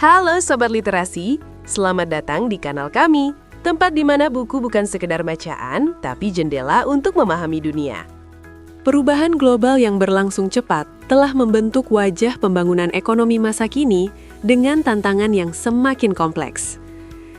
Halo Sobat Literasi, selamat datang di kanal kami, tempat di mana buku bukan sekedar bacaan, tapi jendela untuk memahami dunia. Perubahan global yang berlangsung cepat telah membentuk wajah pembangunan ekonomi masa kini dengan tantangan yang semakin kompleks.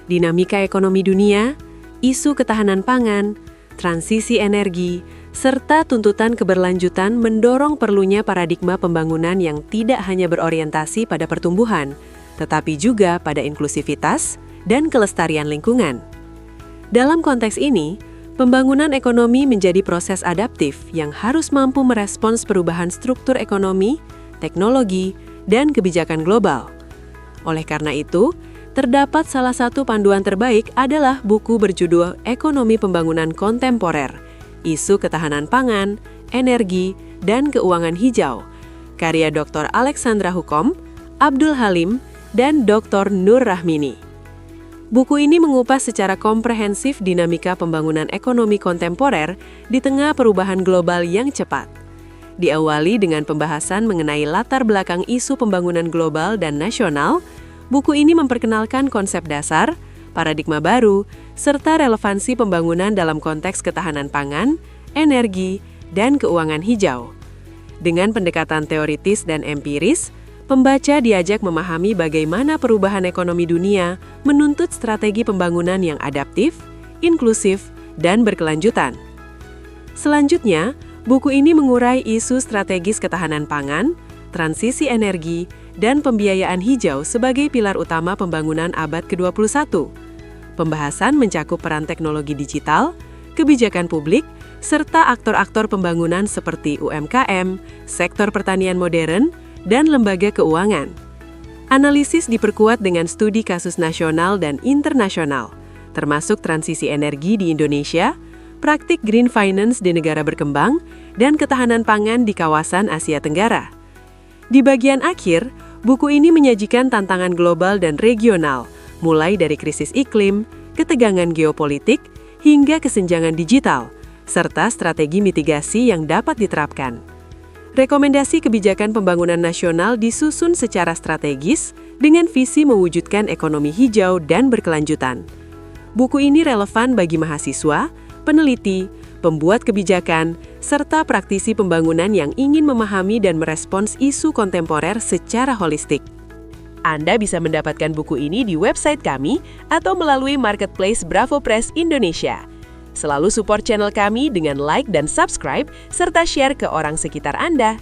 Dinamika ekonomi dunia, isu ketahanan pangan, transisi energi, serta tuntutan keberlanjutan mendorong perlunya paradigma pembangunan yang tidak hanya berorientasi pada pertumbuhan, tetapi juga pada inklusivitas dan kelestarian lingkungan. Dalam konteks ini, pembangunan ekonomi menjadi proses adaptif yang harus mampu merespons perubahan struktur ekonomi, teknologi, dan kebijakan global. Oleh karena itu, terdapat salah satu panduan terbaik adalah buku berjudul Ekonomi Pembangunan Kontemporer, Isu Ketahanan Pangan, Energi, dan Keuangan Hijau, karya Dr. Alexandra Hukom, Abdul Halim, dan Dr. Nur Rahmini. Buku ini mengupas secara komprehensif dinamika pembangunan ekonomi kontemporer di tengah perubahan global yang cepat. Diawali dengan pembahasan mengenai latar belakang isu pembangunan global dan nasional, buku ini memperkenalkan konsep dasar, paradigma baru, serta relevansi pembangunan dalam konteks ketahanan pangan, energi, dan keuangan hijau. Dengan pendekatan teoritis dan empiris, pembaca diajak memahami bagaimana perubahan ekonomi dunia menuntut strategi pembangunan yang adaptif, inklusif, dan berkelanjutan. Selanjutnya, buku ini mengurai isu strategis ketahanan pangan, transisi energi, dan pembiayaan hijau sebagai pilar utama pembangunan abad ke-21. Pembahasan mencakup peran teknologi digital, kebijakan publik, serta aktor-aktor pembangunan seperti UMKM, sektor pertanian modern, dan lembaga keuangan. Analisis diperkuat dengan studi kasus nasional dan internasional, termasuk transisi energi di Indonesia, praktik green finance di negara berkembang, dan ketahanan pangan di kawasan Asia Tenggara. Di bagian akhir, buku ini menyajikan tantangan global dan regional, mulai dari krisis iklim, ketegangan geopolitik, hingga kesenjangan digital, serta strategi mitigasi yang dapat diterapkan. Rekomendasi kebijakan pembangunan nasional disusun secara strategis dengan visi mewujudkan ekonomi hijau dan berkelanjutan. Buku ini relevan bagi mahasiswa, peneliti, pembuat kebijakan, serta praktisi pembangunan yang ingin memahami dan merespons isu kontemporer secara holistik. Anda bisa mendapatkan buku ini di website kami atau melalui marketplace Bravo Press Indonesia. Selalu support channel kami dengan like dan subscribe, serta share ke orang sekitar Anda.